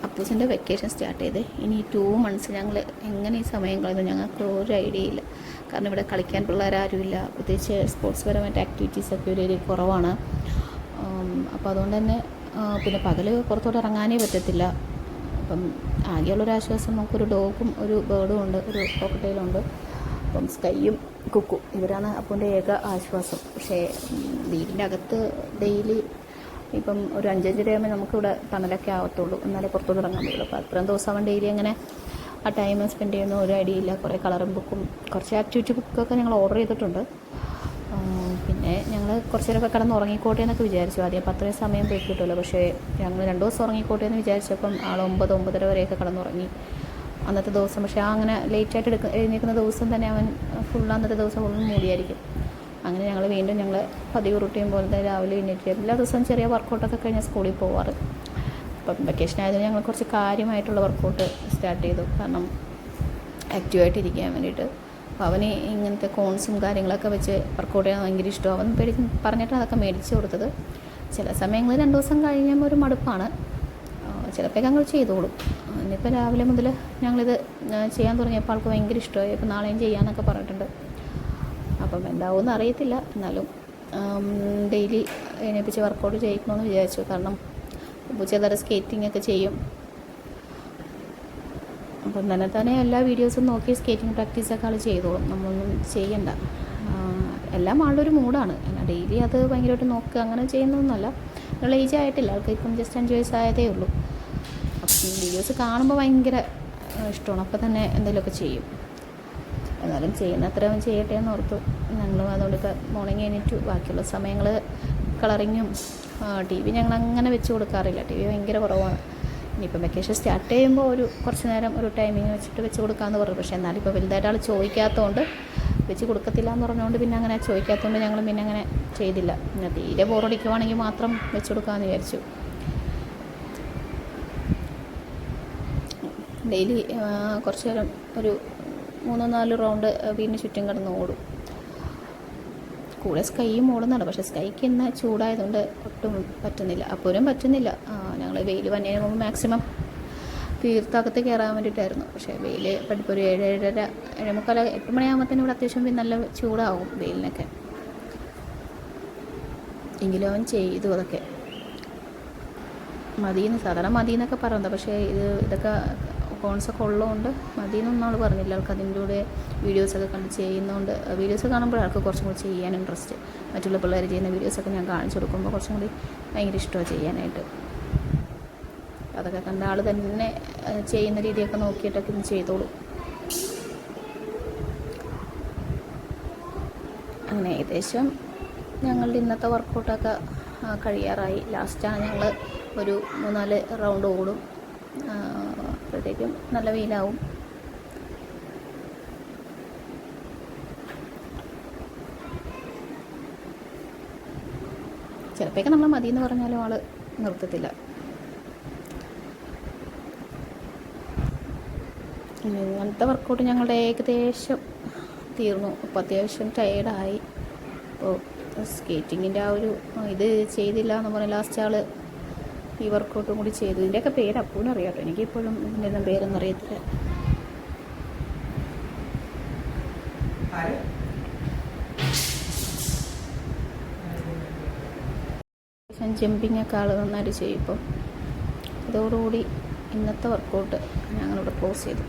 അപ്പൂസിൻ്റെ vacation start ചെയ്ത് ഇനി 2 months ഞങ്ങൾ എങ്ങനെ ഈ സമയം കളയുന്നു ഞങ്ങൾക്ക് ഒരു ഐഡിയ ഇല്ല. കാരണം ഇവിടെ കളിക്കാൻ പിള്ളേരാരുമില്ല, പ്രത്യേകിച്ച് സ്പോർട്സ് പരമായിട്ട് ആക്ടിവിറ്റീസൊക്കെ ഒരു കുറവാണ്. അപ്പോൾ അതുകൊണ്ട് തന്നെ പിന്നെ പകൽ പുറത്തോട്ട് ഇറങ്ങാനേ പറ്റത്തില്ല. അപ്പം ആകെയുള്ളൊരാശ്വാസം നമുക്കൊരു ഡോഗും ഒരു ബേർഡും ഉണ്ട്, ഒരു കോക്കട്ടയിലുണ്ട്. അപ്പം സ്കൈയും കുക്കും ഇവരാണ് അപ്പൂൻ്റെ ഏക ആശ്വാസം. പക്ഷേ വീടിൻ്റെ അകത്ത് ഡെയിലി ഇപ്പം ഒരു 5-5 ആകുമ്പോൾ നമുക്കിവിടെ തണലൊക്കെ ആവത്തുള്ളൂ, എന്നാലേ പുറത്തോട്ട് ഇറങ്ങാൻ പറ്റുള്ളൂ. അപ്പോൾ അത്രയും ദിവസം അവൻ ഡെയിലി അങ്ങനെ ആ ടൈം സ്പെൻഡ് ചെയ്യുന്ന ഒരു ഐഡിയ ഇല്ല. കുറേ കളറും ബുക്കും കുറച്ച് ആക്ടിവിറ്റി ബുക്കൊക്കെ ഞങ്ങൾ ഓർഡർ ചെയ്തിട്ടുണ്ട്. പിന്നെ ഞങ്ങൾ കുറച്ച് നേരമൊക്കെ കിടന്ന് ഉറങ്ങിക്കോട്ടെ എന്നൊക്കെ വിചാരിച്ചു. ആദ്യം അപ്പോൾ അത്രയും സമയം പോയി കിട്ടുമല്ലോ. പക്ഷേ ഞങ്ങൾ 2 ദിവസം ഉറങ്ങിക്കോട്ടെ എന്ന് വിചാരിച്ചപ്പം ആൾ 9-9:30 വരെയൊക്കെ കിടന്നുറങ്ങി അന്നത്തെ ദിവസം. പക്ഷേ അങ്ങനെ ലേറ്റായിട്ട് എഴുന്നേൽക്കുന്ന ദിവസം തന്നെ അവൻ അന്നത്തെ ദിവസം ഫുള്ളും മൂടിയായിരിക്കും. അങ്ങനെ ഞങ്ങൾ വീണ്ടും പതിവ് റൂട്ടീൻ പോലെ രാവിലെ എഴുന്നേറ്റ് എല്ലാ ദിവസവും ചെറിയ വർക്കൗട്ടൊക്കെ കഴിഞ്ഞാൽ സ്കൂളിൽ പോവാറ്. അപ്പം വെക്കേഷൻ ആയതുകൊണ്ട് ഞങ്ങൾ കുറച്ച് കാര്യമായിട്ടുള്ള വർക്കൗട്ട് സ്റ്റാർട്ട് ചെയ്തു. കാരണം ആക്റ്റീവായിട്ടിരിക്കാൻ വേണ്ടിയിട്ട്. അപ്പോൾ അവന് ഇങ്ങനത്തെ കോൺസും കാര്യങ്ങളൊക്കെ വെച്ച് വർക്കൗട്ട് ചെയ്യാൻ ഭയങ്കര ഇഷ്ടം. അവൻ പറഞ്ഞിട്ട് അതൊക്കെ മേടിച്ച് കൊടുത്തത്. ചില സമയങ്ങളിൽ 2 ദിവസം കഴിയുമ്പോൾ ഒരു മടുപ്പാണ്. ചിലപ്പോൾ ഞങ്ങൾ ചെയ്തോളും. ഇന്നിപ്പോൾ രാവിലെ മുതൽ ഞങ്ങളിത് ചെയ്യാൻ തുടങ്ങിയപ്പോൾ ആൾക്ക് ഭയങ്കര ഇഷ്ടമായി. ഇപ്പോൾ നാളെയും ചെയ്യാമെന്നൊക്കെ പറഞ്ഞിട്ടുണ്ട്. അപ്പം എന്താവുമെന്ന് അറിയത്തില്ല, എന്നാലും ഡെയിലി എണീപ്പിച്ച് വർക്കൗട്ട് ചെയ്യിക്കണമെന്ന് വിചാരിച്ചു. കാരണം ചെറുതായിട്ട് സ്കേറ്റിംഗ് ഒക്കെ ചെയ്യും. അപ്പം തന്നെ എല്ലാ വീഡിയോസും നോക്കി സ്കേറ്റിംഗ് പ്രാക്ടീസൊക്കെ ആൾ ചെയ്തോളും, നമ്മളൊന്നും ചെയ്യണ്ട. എല്ലാം ആളുടെ മൂഡാണ്. ഡെയിലി അത് ഭയങ്കരമായിട്ട് നോക്കുക അങ്ങനെ ചെയ്യുന്നതൊന്നുമല്ല. ഉള്ള ഏജ് ആയിട്ടില്ല, ആൾക്ക് ഇപ്പം ജസ്റ്റ് 5 വയസ്സായതേ ഉള്ളൂ. അപ്പം വീഡിയോസ് കാണുമ്പോൾ ഭയങ്കര ഇഷ്ടമാണ്. അപ്പോൾ തന്നെ എന്തെങ്കിലുമൊക്കെ ചെയ്യും. എന്നാലും ചെയ്യുന്ന അത്രയും ചെയ്യട്ടെ എന്ന് ഓർത്തു. ഞങ്ങളും അതുകൊണ്ടൊക്കെ മോർണിംഗ് എണീറ്റു. ബാക്കിയുള്ള സമയങ്ങൾ കളറിങ്ങും TV ഞങ്ങളങ്ങനെ വെച്ച് കൊടുക്കാറില്ല. TV ഭയങ്കര കുറവാണ്. ഇനിയിപ്പം വെക്കേഷൻ സ്റ്റാർട്ട് ചെയ്യുമ്പോൾ കുറച്ച് നേരം ഒരു ടൈമിങ് വെച്ച് കൊടുക്കാമെന്ന് പറഞ്ഞു. പക്ഷേ എന്നാലും ഇപ്പോൾ വലുതായിട്ട് ആൾ ചോദിക്കാത്തതുകൊണ്ട് വെച്ച് കൊടുക്കത്തില്ല എന്ന് പറഞ്ഞുകൊണ്ട് പിന്നെ അങ്ങനെ ചോദിക്കാത്തതുകൊണ്ട് ഞങ്ങൾ പിന്നെ അങ്ങനെ ചെയ്തില്ല. പിന്നെ തീരെ ബോറടിക്കുവാണെങ്കിൽ മാത്രം വെച്ച് കൊടുക്കാമെന്ന് വിചാരിച്ചു. ഡെയിലി കുറച്ച് നേരം ഒരു 3-4 റൗണ്ട് വീടിന് ചുറ്റും കിടന്ന് ഓടും. കൂടെ സ്കൈയും ഓടുന്നുണ്ട്. പക്ഷേ സ്കൈക്ക് ഇന്ന് ചൂടായതുകൊണ്ട് ഒട്ടും പറ്റുന്നില്ല. അപ്പോഴും പറ്റുന്നില്ല. ഞങ്ങൾ വെയിൽ വന്നതിന് മുമ്പ് മാക്സിമം തീർത്ഥകത്ത് കയറാൻ വേണ്ടിയിട്ടായിരുന്നു. പക്ഷേ വെയിൽ ഇപ്പോൾ ഒരു 7-7:30 7:45 8 മണിയാകുമ്പോഴത്തേനും ഇവിടെ അത്യാവശ്യം നല്ല ചൂടാവും വെയിലിനൊക്കെ. എങ്കിലും അവൻ ചെയ്തു അതൊക്കെ. സാധാരണ മതിയെന്നൊക്കെ പറയുന്നത്. പക്ഷേ ഇതൊക്കെ കോൺസൊക്കെ ഉള്ളതുകൊണ്ട് മതിയെന്നൊന്നും ആൾ പറഞ്ഞില്ല. ആൾക്ക് അതിൻ്റെ കൂടെ വീഡിയോസൊക്കെ കണ്ട് ചെയ്യുന്നതുകൊണ്ട് വീഡിയോസ് കാണുമ്പോൾ ആൾക്ക് കുറച്ചും കൂടി ചെയ്യാൻ ഇൻട്രസ്റ്റ്. മറ്റുള്ള പിള്ളേർ ചെയ്യുന്ന വീഡിയോസൊക്കെ ഞാൻ കാണിച്ചു കൊടുക്കുമ്പോൾ കുറച്ചും കൂടി ഭയങ്കര ഇഷ്ടമാണ് ചെയ്യാനായിട്ട്. അതൊക്കെ കണ്ട ആൾ തന്നെ ചെയ്യുന്ന രീതിയൊക്കെ നോക്കിയിട്ടൊക്കെ ഇന്ന് ചെയ്തോളൂ. അങ്ങനെ ഏകദേശം ഞങ്ങളുടെ ഇന്നത്തെ വർക്കൗട്ടൊക്കെ കഴിയാറായി. ലാസ്റ്റാണ് ഞങ്ങൾ ഒരു 3-4 റൗണ്ട് ഓടും. അപ്പോഴത്തേക്കും നല്ല വെയിലാവും. ചിലപ്പോഴൊക്കെ നമ്മൾ മതിയെന്ന് പറഞ്ഞാലും ആൾ നിർത്തത്തില്ല. ഇങ്ങനത്തെ വർക്കൗട്ട് ഞങ്ങളുടെ ഏകദേശം തീർന്നു. അപ്പോൾ അത്യാവശ്യം ടയേർഡായി. അപ്പോൾ സ്കേറ്റിങ്ങിൻ്റെ ഇത് ചെയ്തില്ല എന്ന് പറഞ്ഞാൽ ലാസ്റ്റ് ആൾ ഈ വർക്കൗട്ടും കൂടി ചെയ്തു. ഇതിൻ്റെയൊക്കെ പേര് അപ്പോഴും അറിയാം കേട്ടോ. എനിക്കിപ്പോഴും ഇതിൻ്റെ ഒന്നും പേരൊന്നും അറിയത്തില്ല. ജമ്പിങ്ങൊക്കെ ആൾ നന്നായിട്ട് ചെയ്യും. ഇപ്പം ഇതോടുകൂടി ഇന്നത്തെ വർക്കൗട്ട് ഞങ്ങളിവിടെ ക്ലോസ് ചെയ്തു.